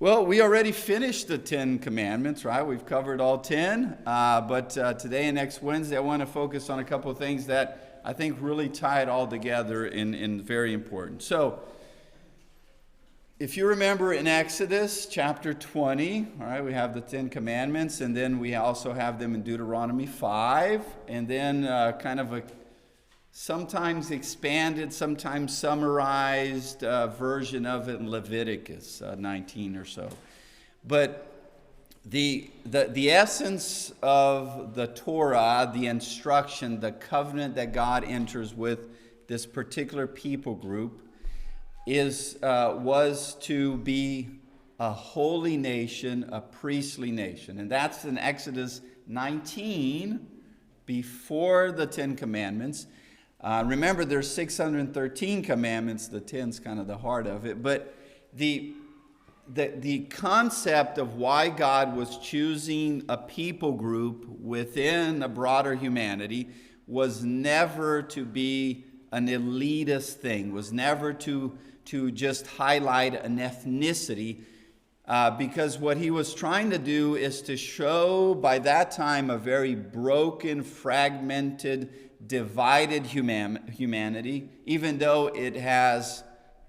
Well, we already finished the 10 commandments, right? We've covered all 10. But today and next Wednesday, I want to focus on a couple of things that I think really tie it all together and very important. So, if you remember in Exodus chapter 20, all right, we have the 10 commandments, and then we also have them in Deuteronomy 5, and then kind of a sometimes expanded, sometimes summarized version of it in Leviticus 19 or so. But the essence of the Torah, the instruction, the covenant that God enters with this particular people group was to be a holy nation, a priestly nation. And that's in Exodus 19, before the 10 commandments. Remember, there's 613 commandments. The 10's kind of the heart of it. But the concept of why God was choosing a people group within a broader humanity was never to be an elitist thing, was never to just highlight an ethnicity, because what he was trying to do is to show by that time a very broken, fragmented, divided humanity, even though it has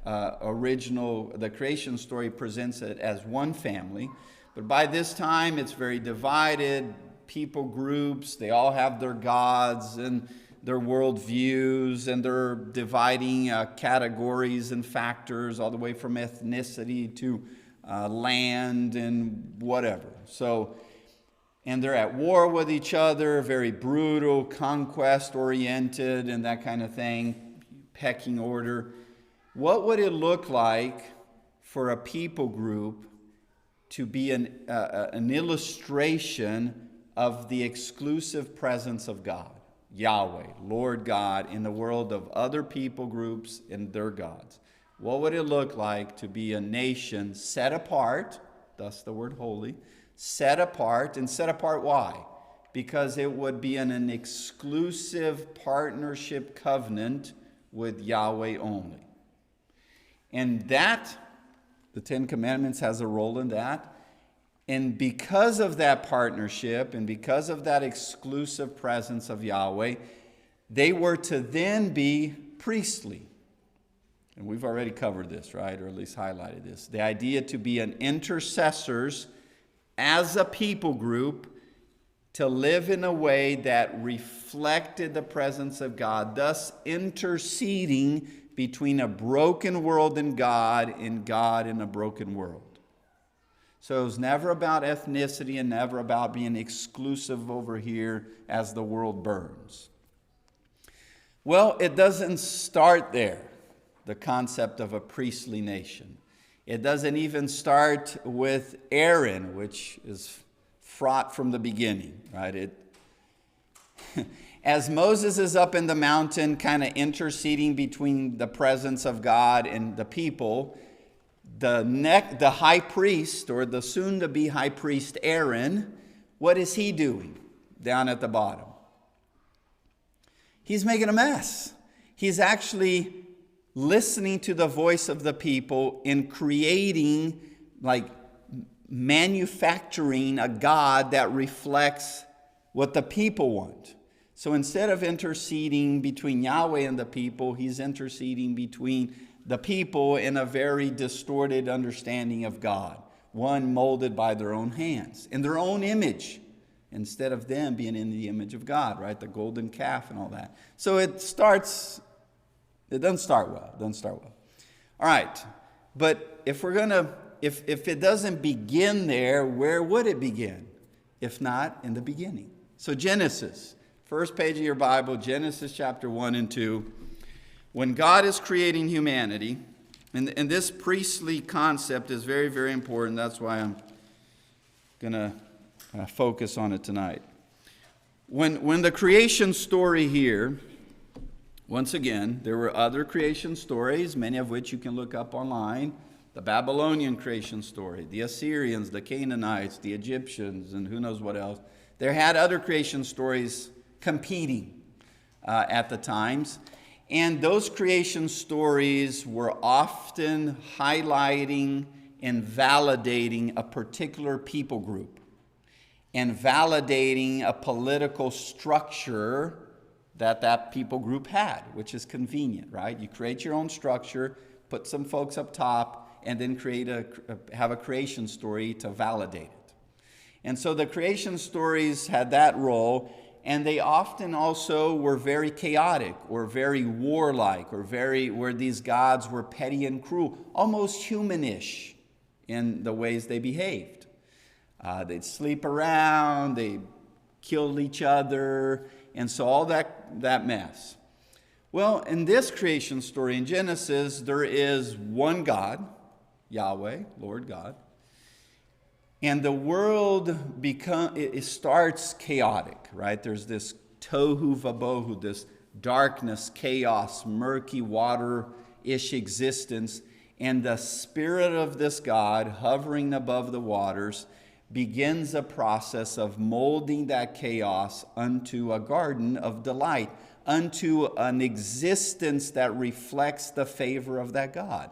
the creation story presents it as one family. But by this time, it's very divided. People groups, they all have their gods and their worldviews, and they're dividing categories and factors all the way from ethnicity to land and whatever. And they're at war with each other, very brutal, conquest-oriented, and that kind of thing, pecking order. What would it look like for a people group to be an illustration of the exclusive presence of God, Yahweh, Lord God, in the world of other people groups and their gods? What would it look like to be a nation set apart, thus the word holy, set apart, and set apart why? Because it would be in an exclusive partnership covenant with Yahweh only. And that, the 10 Commandments has a role in that. And because of that partnership and because of that exclusive presence of Yahweh, they were to then be priestly. And we've already covered this, right? Or at least highlighted this. The idea to be an intercessors as a people group, to live in a way that reflected the presence of God, thus interceding between a broken world and God in a broken world. So it was never about ethnicity and never about being exclusive over here as the world burns. Well, it doesn't start there, the concept of a priestly nation. It doesn't even start with Aaron, which is fraught from the beginning, right? As Moses is up in the mountain, kind of interceding between the presence of God and the people, the high priest, or the soon-to-be high priest Aaron, what is he doing down at the bottom? He's making a mess. He's actually listening to the voice of the people in creating, manufacturing a God that reflects what the people want. So instead of interceding between Yahweh and the people, he's interceding between the people in a very distorted understanding of God, one molded by their own hands, in their own image, instead of them being in the image of God, right? The golden calf and all that. So it doesn't start well. All right, but if it doesn't begin there, where would it begin? If not in the beginning. So Genesis, first page of your Bible, Genesis chapter 1 and 2. When God is creating humanity, and this priestly concept is very, very important. That's why I'm going to focus on it tonight. When the creation story here, once again, there were other creation stories, many of which you can look up online. The Babylonian creation story, the Assyrians, the Canaanites, the Egyptians, and who knows what else. There had other creation stories competing at the times. And those creation stories were often highlighting and validating a particular people group and validating a political structure that people group had, which is convenient, right? You create your own structure, put some folks up top, and then have a creation story to validate it. And so the creation stories had that role, and they often also were very chaotic or very warlike or where these gods were petty and cruel, almost humanish in the ways they behaved. They'd sleep around, they killed each other, and so all that mess. Well, in this creation story in Genesis, there is one God, Yahweh, Lord God, and the world it starts chaotic, right? There's this tohu vabohu, this darkness, chaos, murky water-ish existence, and the spirit of this God hovering above the waters begins a process of molding that chaos unto a garden of delight, unto an existence that reflects the favor of that God.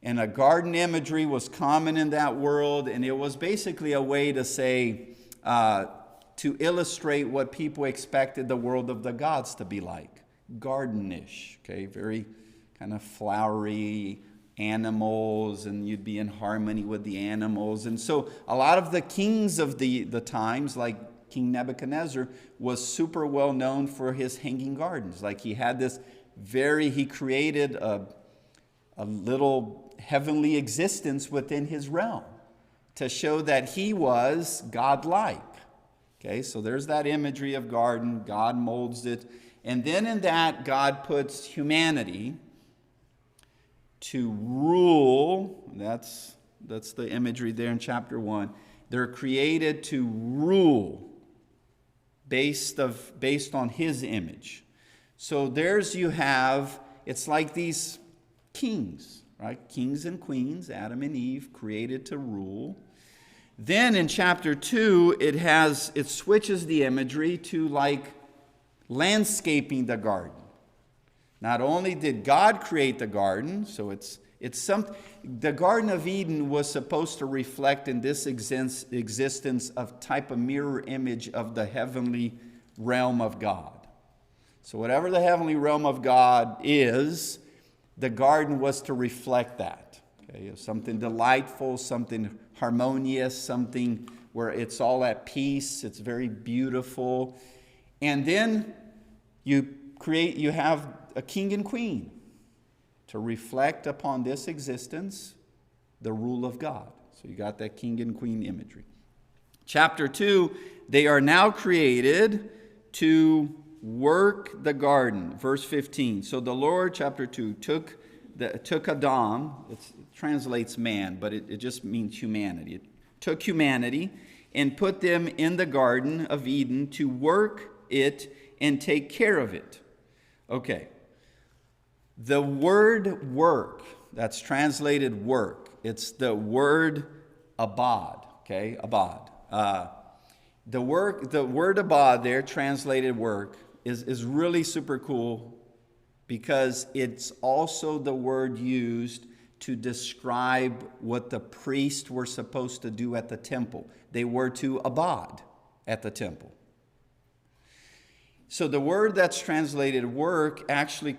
And a garden imagery was common in that world, and it was basically a way to say, to illustrate what people expected the world of the gods to be like. Gardenish, okay, very kind of flowery animals, and you'd be in harmony with the animals. And so a lot of the kings of the times, like King Nebuchadnezzar, was super well known for his hanging gardens. Like he created a little heavenly existence within his realm to show that he was godlike. Okay, so there's that imagery of garden. God molds it. And then in that, God puts humanity to rule. That's the imagery there in chapter 1. They're created to rule based on his image. So it's like these kings, right? Kings and queens, Adam and Eve, created to rule. Then in chapter 2, it switches the imagery to like landscaping the garden. Not only did God create the garden, so the Garden of Eden was supposed to reflect in this existence of type of mirror image of the heavenly realm of God. So whatever the heavenly realm of God is, the garden was to reflect that. Okay? Something delightful, something harmonious, something where it's all at peace, it's very beautiful. And then you have a king and queen to reflect upon this existence, the rule of God. So you got that king and queen imagery. Chapter 2, they are now created to work the garden. Verse 15. So the Lord, chapter 2, took Adam, it translates man, but it just means humanity. It took humanity and put them in the Garden of Eden to work it and take care of it. Okay. The word work, that's translated work. It's the word abad, okay? Abad. The word abad there, translated work, is really super cool because it's also the word used to describe what the priests were supposed to do at the temple. They were to abad at the temple. So the word that's translated work actually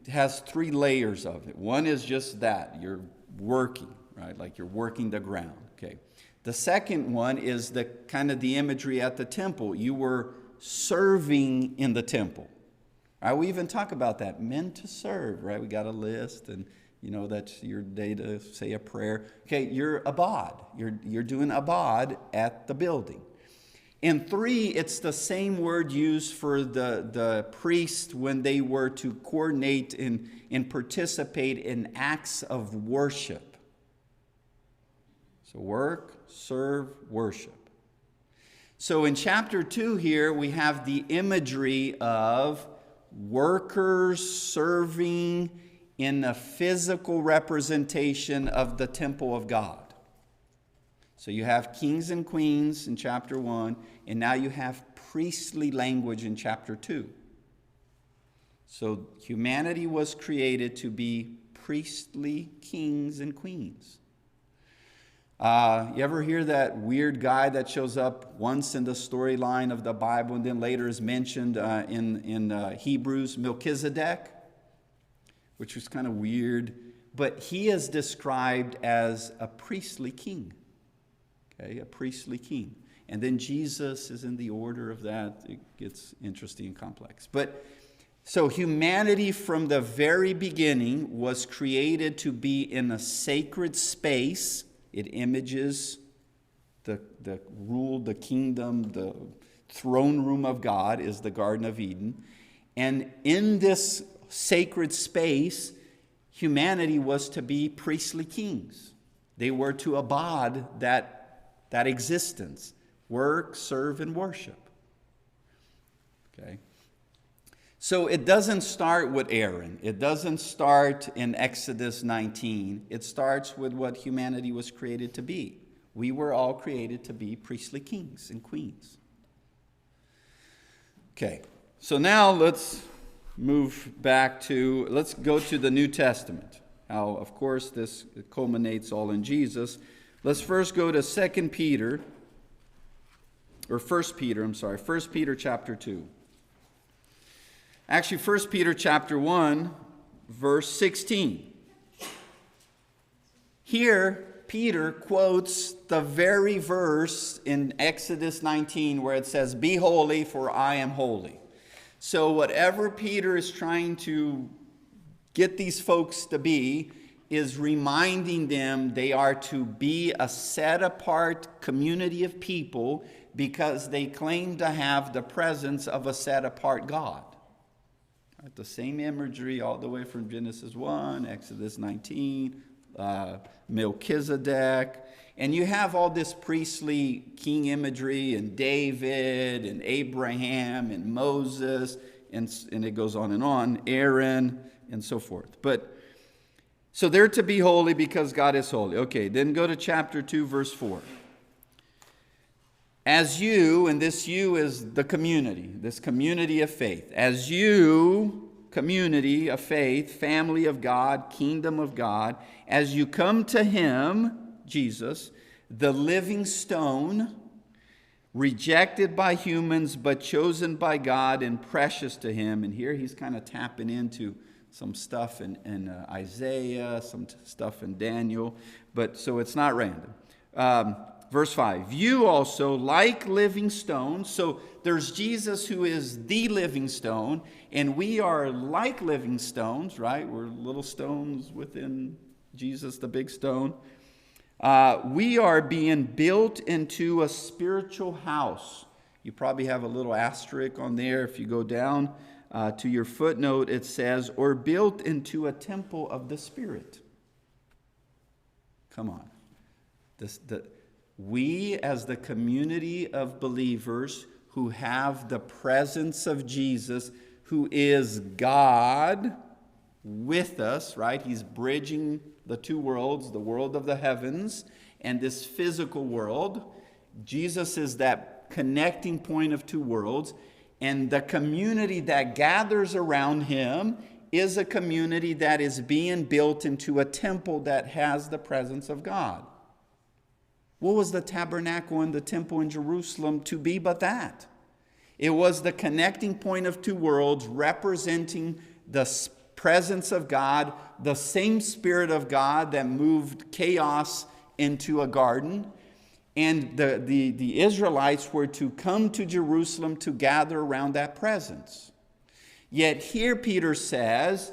has 3 layers of it. One is just that, you're working, right? Like you're working the ground, okay? The second one is the imagery at the temple. You were serving in the temple. Right? We even talk about that, meant to serve, right? We got a list, and that's your day to say a prayer. Okay, you're abad. You're doing abad at the building. And 3, it's the same word used for the priest when they were to coordinate and participate in acts of worship. So work, serve, worship. So in chapter 2 here, we have the imagery of workers serving in a physical representation of the temple of God. So you have kings and queens in chapter 1, and now you have priestly language in chapter 2. So humanity was created to be priestly kings and queens. You ever hear that weird guy that shows up once in the storyline of the Bible and then later is mentioned in Hebrews, Melchizedek, which was kind of weird. But he is described as a priestly king. Okay, a priestly king. And then Jesus is in the order of that. It gets interesting and complex. But so humanity from the very beginning was created to be in a sacred space. It images the rule, the kingdom, the throne room of God is the Garden of Eden. And in this sacred space, humanity was to be priestly kings. They were to abide that existence. Work, serve, and worship. Okay? So it doesn't start with Aaron. It doesn't start in Exodus 19. It starts with what humanity was created to be. We were all created to be priestly kings and queens. Okay, so now let's move back to, let's go to the New Testament. How, of course, this culminates all in Jesus. Let's first go to 2 Peter, or 1 Peter, 1 Peter chapter 2. Actually, 1 Peter chapter 1, verse 16. Here, Peter quotes the very verse in Exodus 19 where it says, "Be holy, for I am holy." So whatever Peter is trying to get these folks to be is reminding them they are to be a set-apart community of people because they claim to have the presence of a set-apart God. The same imagery all the way from Genesis 1, Exodus 19, Melchizedek. And you have all this priestly king imagery and David and Abraham and Moses, and it goes on, Aaron, and so forth. But so they're to be holy because God is holy. Okay, then go to chapter 2, verse 4. As you, and this you is the community, this community of faith. As you, community of faith, family of God, kingdom of God, as you come to Him, Jesus, the living stone, rejected by humans but chosen by God and precious to Him. And here he's kind of tapping into some stuff in Isaiah, some stuff in Daniel, but so it's not random. Verse 5, you also, like living stones. So there's Jesus who is the living stone, and we are like living stones, right? We're little stones within Jesus, the big stone. We are being built into a spiritual house. You probably have a little asterisk on there. If you go down to your footnote, it says, or built into a temple of the Spirit. Come on. We, as the community of believers who have the presence of Jesus, who is God with us, right? He's bridging the two worlds, the world of the heavens and this physical world. Jesus is that connecting point of two worlds. And the community that gathers around Him is a community that is being built into a temple that has the presence of God. What was the tabernacle and the temple in Jerusalem to be but that? It was the connecting point of two worlds representing the presence of God, the same Spirit of God that moved chaos into a garden. And the Israelites were to come to Jerusalem to gather around that presence. Yet here Peter says,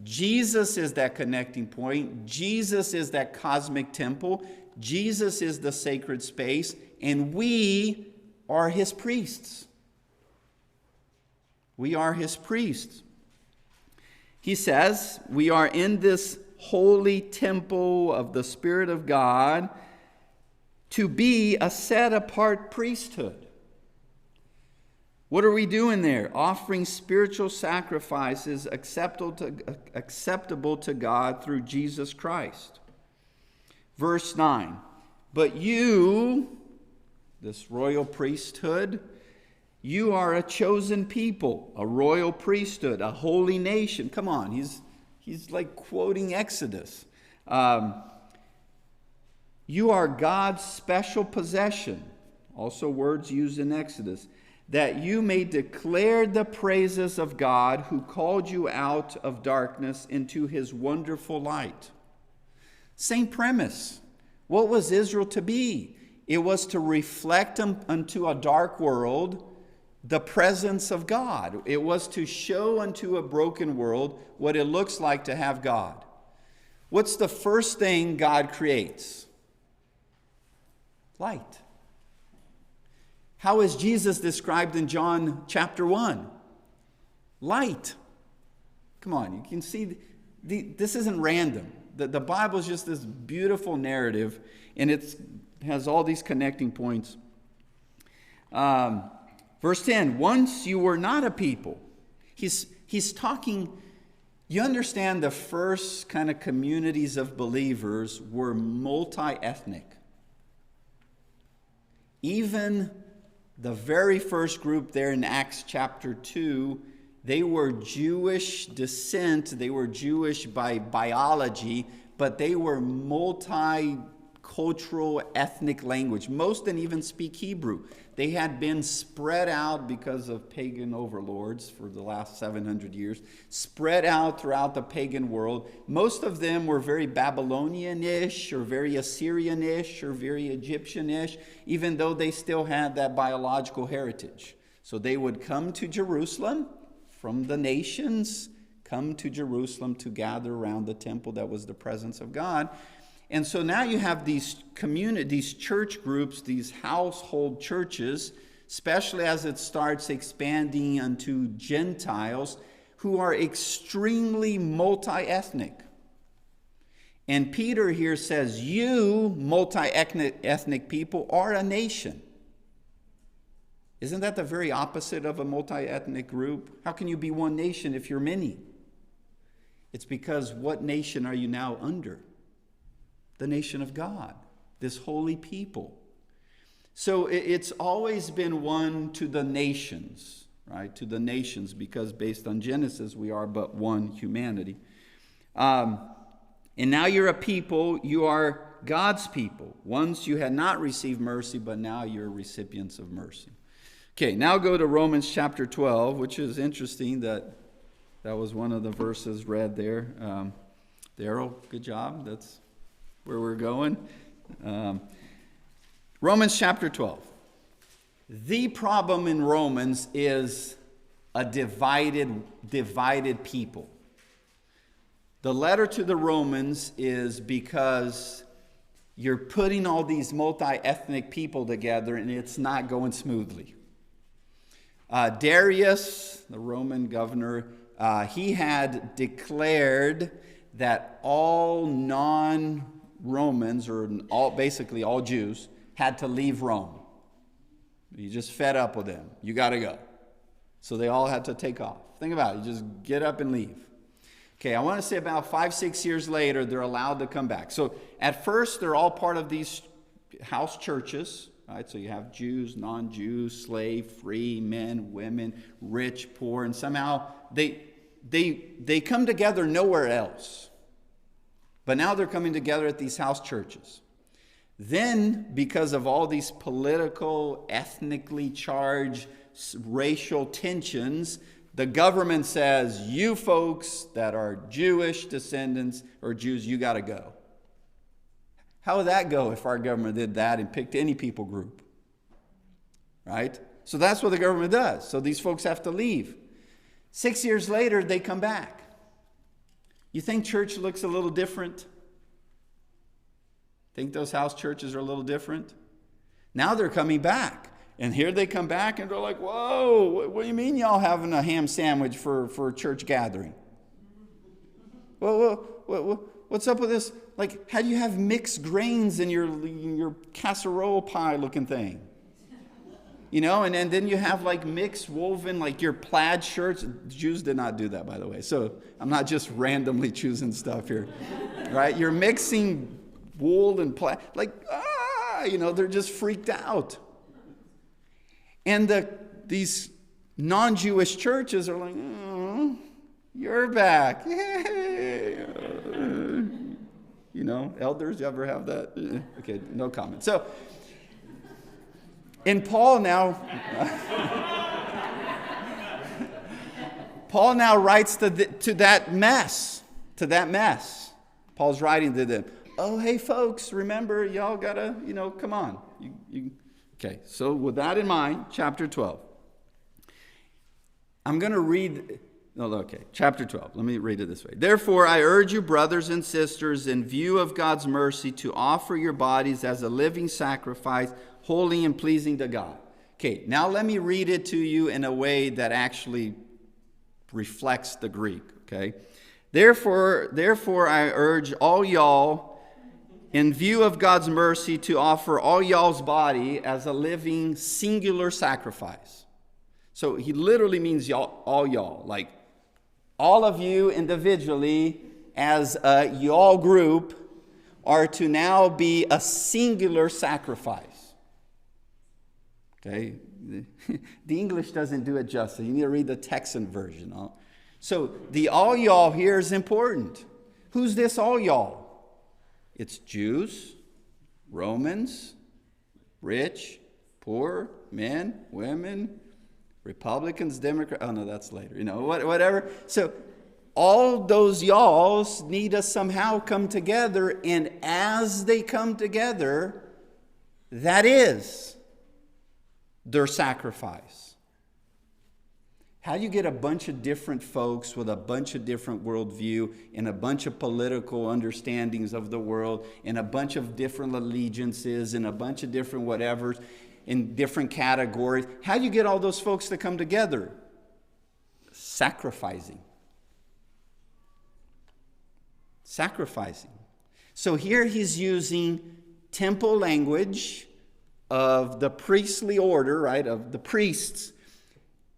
Jesus is that connecting point. Jesus is that cosmic temple. Jesus is the sacred space, and we are His priests. We are His priests. He says we are in this holy temple of the Spirit of God to be a set-apart priesthood. What are we doing there? Offering spiritual sacrifices acceptable to God through Jesus Christ. Verse 9, but you, this royal priesthood, you are a chosen people, a royal priesthood, a holy nation. Come on, he's like quoting Exodus. You are God's special possession, also words used in Exodus, that you may declare the praises of God who called you out of darkness into his wonderful light. Same premise. What was Israel to be? It was to reflect unto a dark world the presence of God. It was to show unto a broken world what it looks like to have God. What's the first thing God creates? Light. How is Jesus described in John chapter 1? Light. Come on, you can see this isn't random. The Bible is just this beautiful narrative, and it has all these connecting points. Verse 10, once you were not a people. He's talking, you understand the first kind of communities of believers were multi-ethnic. Even the very first group there in Acts chapter 2, they were Jewish descent, they were Jewish by biology, but they were multicultural ethnic language. Most didn't even speak Hebrew. They had been spread out because of pagan overlords for the last 700 years, spread out throughout the pagan world. Most of them were very Babylonian-ish or very Assyrian-ish or very Egyptian-ish, even though they still had that biological heritage. So they would come to Jerusalem from the nations, come to Jerusalem to gather around the temple that was the presence of God. And so now you have these church groups, these household churches, especially as it starts expanding unto Gentiles who are extremely multi-ethnic. And Peter here says, you multi-ethnic people are a nation. Isn't that the very opposite of a multi-ethnic group? How can you be one nation if you're many? It's because what nation are you now under? The nation of God, this holy people. So it's always been one to the nations, right? To the nations, because based on Genesis, we are but one humanity. And now you're a people, you are God's people. Once you had not received mercy, but now you're recipients of mercy. Okay, now go to Romans chapter 12, which is interesting that was one of the verses read there. Daryl, good job. That's where we're going. Romans chapter 12. The problem in Romans is a divided people. The letter to the Romans is because you're putting all these multi-ethnic people together and it's not going smoothly. Darius, the Roman governor, he had declared that all non-Romans, or basically all Jews, had to leave Rome. You just fed up with them. You got to go. So they all had to take off. Think about it. You just get up and leave. Okay, I want to say about 5-6 years later, they're allowed to come back. So at first, they're all part of these house churches. Right? So you have Jews, non-Jews, slave, free, men, women, rich, poor, and somehow they come together nowhere else. But now they're coming together at these house churches. Then, because of all these political, ethnically charged, racial tensions, the government says, you folks that are Jewish descendants or Jews, you got to go. How would that go if our government did that and picked any people group? Right? So that's what the government does. So these folks have to leave. 6 years later, they come back. You think church looks a little different? Think those house churches are a little different? Now they're coming back. And here they come back and they're like, whoa, what do you mean y'all having a ham sandwich for a church gathering? What's up with this? Like, how do you have mixed grains in your casserole pie looking thing? You know, and then you have like mixed woven, like your plaid shirts. Jews did not do that, by the way. So I'm not just randomly choosing stuff here, right? You're mixing wool and plaid. Like, they're just freaked out. And these non-Jewish churches are like, oh, you're back. Yay. Elders, you ever have that? Okay, no comment. So, and Paul now writes to that mess. Paul's writing to them. Oh, hey, folks, remember, y'all gotta, come on. Okay, so with that in mind, chapter 12. I'm going to read, chapter 12. Let me read it this way. Therefore, I urge you, brothers and sisters, in view of God's mercy, to offer your bodies as a living sacrifice, holy and pleasing to God. Okay, now let me read it to you in a way that actually reflects the Greek, okay? Therefore, I urge all y'all, in view of God's mercy, to offer all y'all's body as a living singular sacrifice. So he literally means y'all, all y'all, like all of you individually as a y'all group are to now be a singular sacrifice. Okay? The English doesn't do it justice. You need to read the Texan version. So the all y'all here is important. Who's this all y'all? It's Jews, Romans, rich, poor, men, women, Republicans, Democrats. Oh, no, that's later. Whatever. So all those y'alls need to somehow come together. And as they come together, that is their sacrifice. How do you get a bunch of different folks with a bunch of different worldview and a bunch of political understandings of the world and a bunch of different allegiances and a bunch of different whatevers in different categories? How do you get all those folks to come together? Sacrificing. So here he's using temple language of the priestly order, right, of the priests,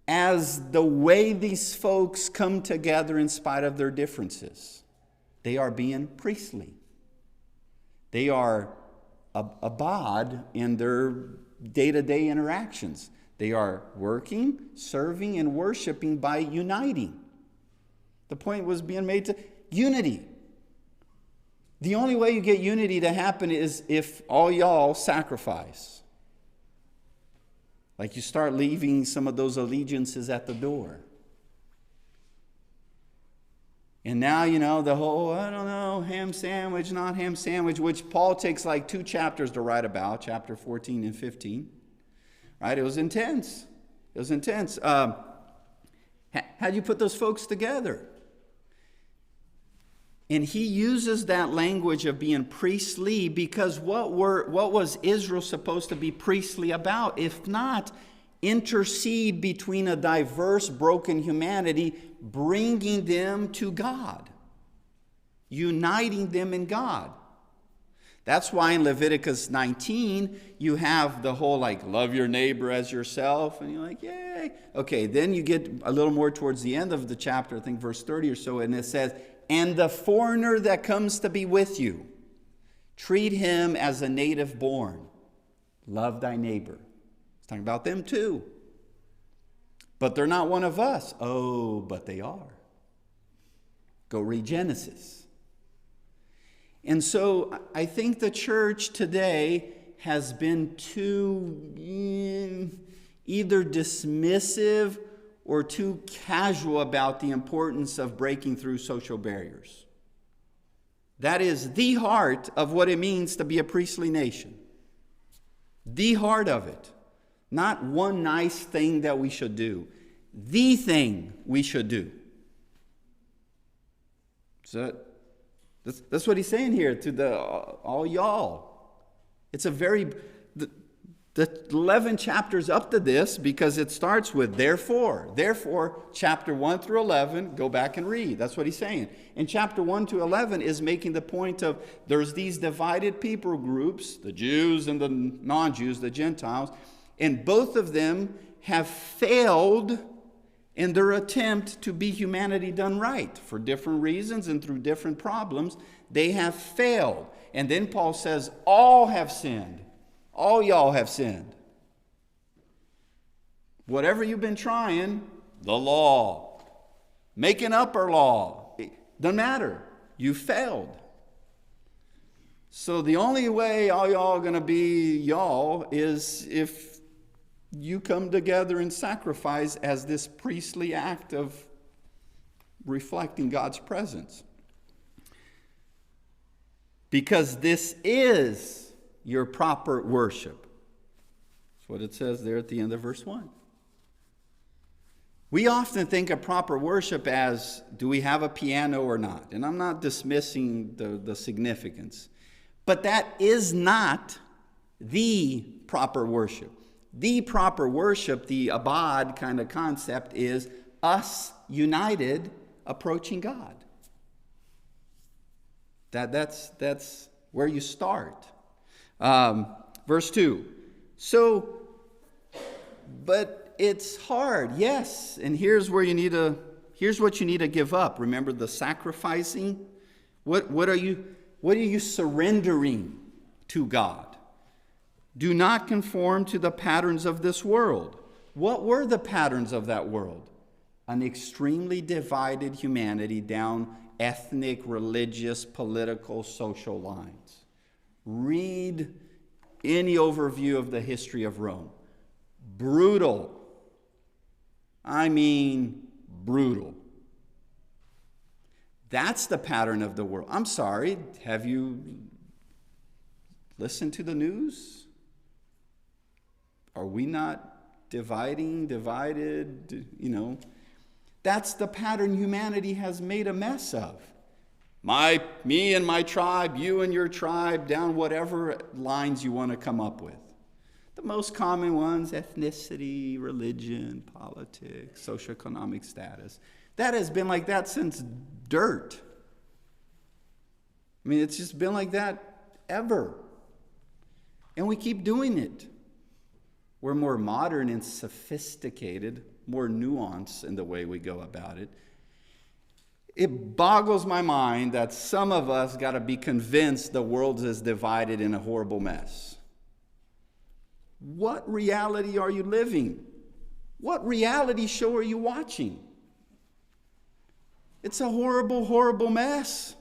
as the way these folks come together in spite of their differences. They are being priestly. They are abad in their day-to-day interactions. They are working, serving, and worshiping by uniting. The point was being made to unity. The only way you get unity to happen is if all y'all sacrifice. Like you start leaving some of those allegiances at the door. And now, the whole, ham sandwich, not ham sandwich, which Paul takes like 2 chapters to write about, chapter 14 and 15. Right? It was intense. How do you put those folks together? And he uses that language of being priestly because what was Israel supposed to be priestly about? If not, intercede between a diverse, broken humanity, bringing them to God, uniting them in God. That's why in Leviticus 19, you have the whole love your neighbor as yourself. And you're like, yay. Okay, then you get a little more towards the end of the chapter, I think verse 30 or so, and it says, and the foreigner that comes to be with you, treat him as a native born. Love thy neighbor. It's talking about them too. But they're not one of us. Oh, but they are. Go read Genesis. And so I think the church today has been too either dismissive or too casual about the importance of breaking through social barriers. That is the heart of what it means to be a priestly nation. The heart of it. Not one nice thing that we should do. The thing we should do. So that's what he's saying here to all y'all. It's a very... The 11 chapters up to this, because it starts with therefore. Therefore, chapter 1 through 11, go back and read. That's what he's saying. And chapter 1 to 11 is making the point of there's these divided people groups, the Jews and the non-Jews, the Gentiles, and both of them have failed in their attempt to be humanity done right. For different reasons and through different problems, they have failed. And then Paul says, all have sinned. All y'all have sinned. Whatever you've been trying, the law, making up our law, it doesn't matter. You failed. So the only way all y'all going to be y'all is if you come together and sacrifice as this priestly act of reflecting God's presence. Because this is your proper worship. That's what it says there at the end of verse 1. We often think of proper worship as, do we have a piano or not? And I'm not dismissing the significance. But that is not the proper worship. The proper worship, the abad kind of concept, is us united approaching God. That's where you start. Verse 2. So, but it's hard, yes. And here's what you need to give up. Remember the sacrificing? What are you surrendering to God? Do not conform to the patterns of this world. What were the patterns of that world? An extremely divided humanity down ethnic, religious, political, social lines. Read any overview of the history of Rome. Brutal. I mean, brutal. That's the pattern of the world. I'm sorry, have you listened to the news? Are we not divided, That's the pattern humanity has made a mess of. Me and my tribe, you and your tribe, down whatever lines you want to come up with. The most common ones, ethnicity, religion, politics, socioeconomic status. That has been like that since dirt. I mean, it's just been like that ever. And we keep doing it. We're more modern and sophisticated, more nuanced in the way we go about it. It boggles my mind that some of us got to be convinced the world is divided in a horrible mess. What reality are you living? What reality show are you watching? It's a horrible, horrible mess.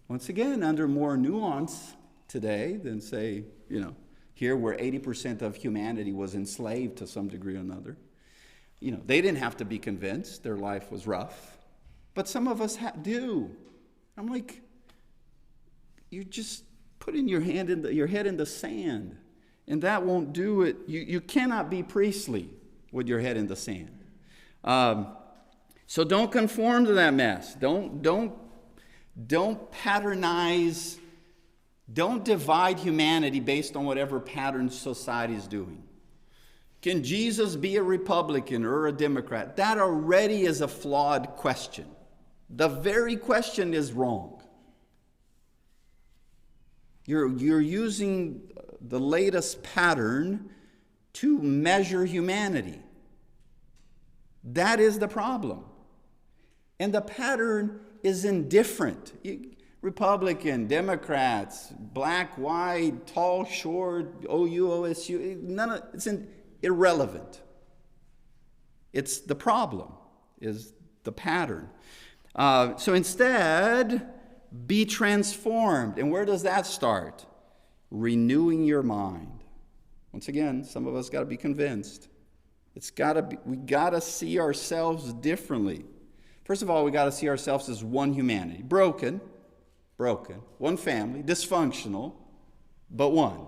Once again, under more nuance today than, say, here where 80% of humanity was enslaved to some degree or another. They didn't have to be convinced their life was rough. But some of us do. I'm like, you're just putting your head in the sand. And that won't do it. You cannot be priestly with your head in the sand. So don't conform to that mess. Don't patternize. Don't divide humanity based on whatever pattern society is doing. Can Jesus be a Republican or a Democrat? That already is a flawed question. The very question is wrong. You're using the latest pattern to measure humanity. That is the problem. And the pattern is indifferent. Republican, Democrats, black, white, tall, short, OU, OSU, it's irrelevant. It's the problem, is the pattern. So instead, be transformed. And where does that start? Renewing your mind. Once again, some of us got to be convinced. We got to see ourselves differently. First of all, we got to see ourselves as one humanity. Broken, one family, dysfunctional, but one.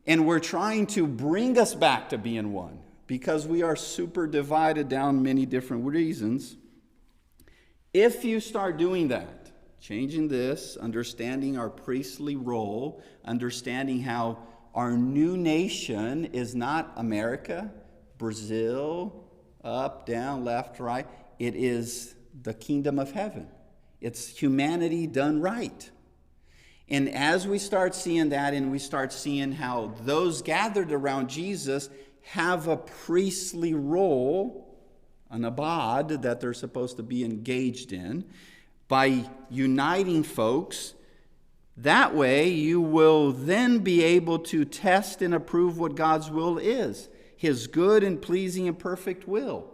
And we're trying to bring us back to being one because we are super divided down many different reasons. If you start doing that, changing this, understanding our priestly role, understanding how our new nation is not America, Brazil, up, down, left, right. It is the kingdom of heaven. It's humanity done right. And as we start seeing that and we start seeing how those gathered around Jesus have a priestly role, an abad that they're supposed to be engaged in, by uniting folks, that way you will then be able to test and approve what God's will is, his good and pleasing and perfect will.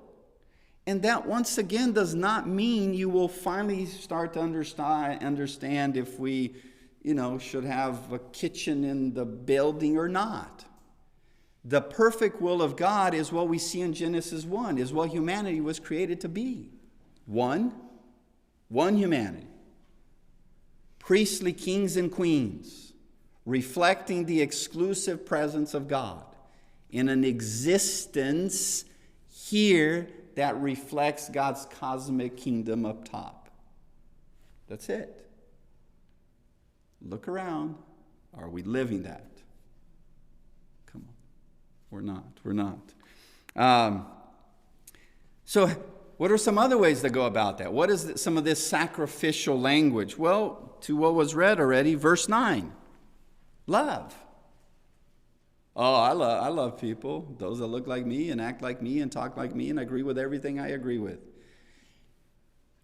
And that, once again, does not mean you will finally start to understand if we should have a kitchen in the building or not. The perfect will of God is what we see in Genesis 1, is what humanity was created to be. One humanity. Priestly kings and queens, reflecting the exclusive presence of God in an existence here that reflects God's cosmic kingdom up top. That's it. Look around. Are we living that? Come on. We're not. So what are some other ways to go about that? What is some of this sacrificial language? Well, to what was read already, verse 9. Love. Oh, I love people, those that look like me and act like me and talk like me and agree with everything I agree with.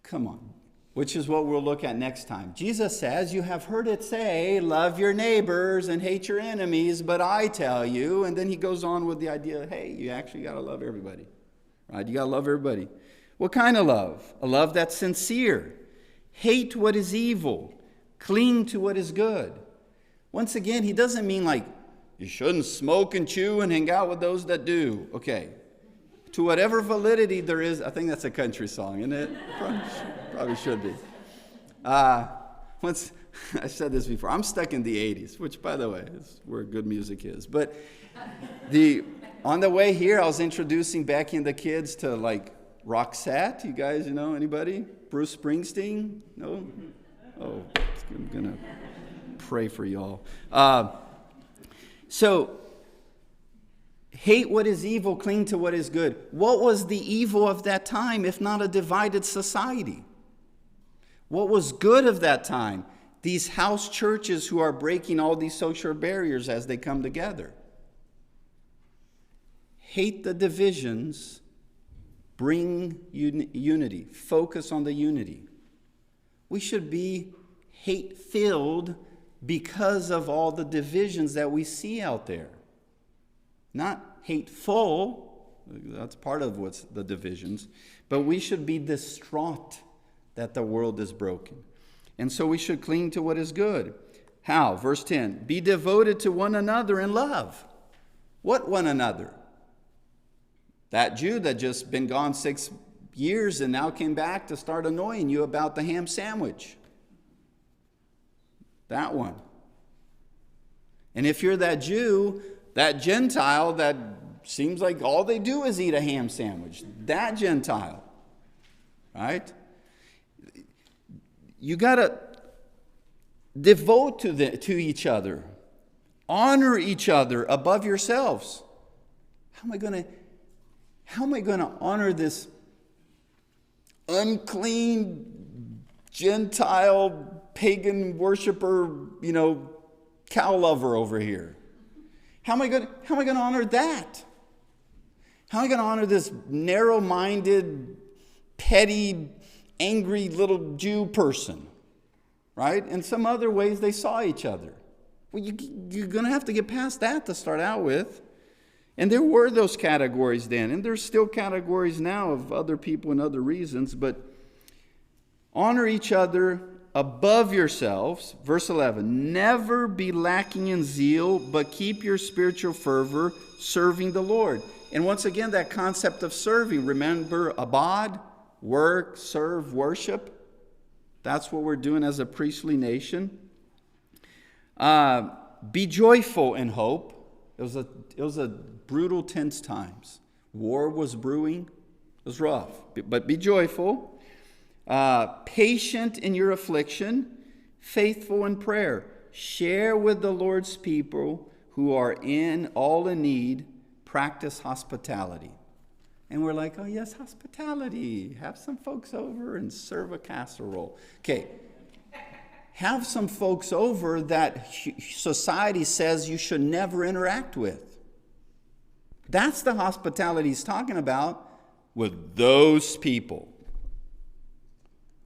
Come on. Which is what we'll look at next time. Jesus says, you have heard it say, love your neighbors and hate your enemies, but I tell you, and then he goes on with the idea, hey, you actually got to love everybody. Right? You got to love everybody. What kind of love? A love that's sincere. Hate what is evil. Cling to what is good. Once again, he doesn't mean like, you shouldn't smoke and chew and hang out with those that do. Okay. To whatever validity there is, I think that's a country song, isn't it? Probably should be. Once I said this before, I'm stuck in the 80s, which, by the way, is where good music is. But on the way here, I was introducing Becky and the kids to, like, Roxette. You guys, anybody? Bruce Springsteen? No? Oh, I'm going to pray for y'all. So, hate what is evil, cling to what is good. What was the evil of that time, if not a divided society? What was good of that time? These house churches who are breaking all these social barriers as they come together. Hate the divisions, bring unity. Focus on the unity. We should be hate-filled because of all the divisions that we see out there. Not hateful, that's part of what's the divisions, but we should be distraught that the world is broken. And so we should cling to what is good. How? Verse 10, be devoted to one another in love. What one another? That Jew that just been gone 6 years and now came back to start annoying you about the ham sandwich. That one. And if you're that Jew, that Gentile that seems like all they do is eat a ham sandwich, that Gentile, right? You got to devote to each other. Honor each other above yourselves. How am I going to honor this unclean Gentile pagan worshiper, cow lover over here? How am I going to honor that? How am I going to honor this narrow-minded, petty, angry little Jew person? Right? In some other ways, they saw each other. Well, you're going to have to get past that to start out with. And there were those categories then, and there's still categories now of other people and other reasons, but honor each other above yourselves. Verse 11, never be lacking in zeal, but keep your spiritual fervor serving the Lord. And once again, that concept of serving, remember, abad, work, serve, worship. That's what we're doing as a priestly nation. Be joyful in hope. It was a brutal, tense times. War was brewing. It was rough. But be joyful. Patient in your affliction. Faithful in prayer. Share with the Lord's people who are all in need. Practice hospitality. And we're like, oh yes, hospitality. Have some folks over and serve a casserole. Okay. Have some folks over that society says you should never interact with. That's the hospitality he's talking about with those people.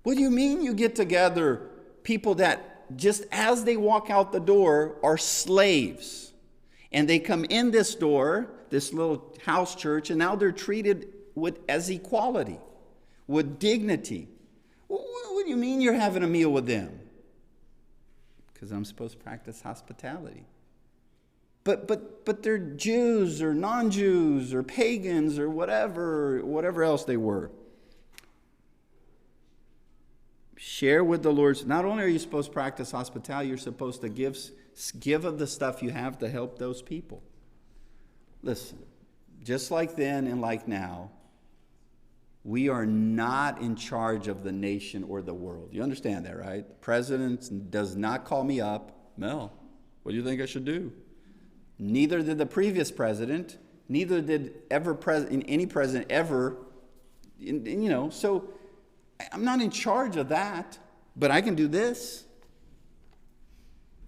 What do you mean you get together people that just as they walk out the door are slaves? And they come in this door, this little house church, and now they're treated as equality, with dignity. What do you mean you're having a meal with them? Because I'm supposed to practice hospitality. But they're Jews or non-Jews or pagans or whatever else they were. Share with the Lord. Not only are you supposed to practice hospitality, you're supposed to give of the stuff you have to help those people. Listen, just like then and like now, we are not in charge of the nation or the world. You understand that, right? The president does not call me up. Mel, what do you think I should do? Neither did the previous president. Neither did any president ever. So I'm not in charge of that. But I can do this.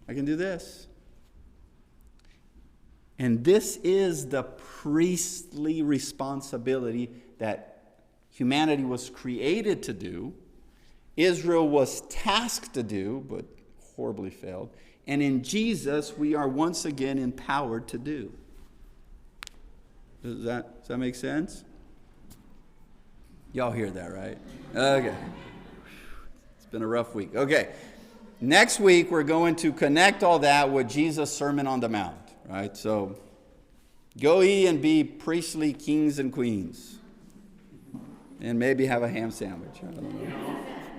I can do this. And this is the priestly responsibility that humanity was created to do. Israel was tasked to do, but horribly failed. And in Jesus, we are once again empowered to do. Does that make sense? Y'all hear that, right? Okay. It's been a rough week. Okay. Next week, we're going to connect all that with Jesus' Sermon on the Mount, right? So, go ye and be priestly kings and queens. And maybe have a ham sandwich. I don't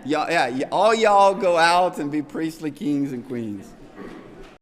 know. All y'all go out and be priestly kings and queens.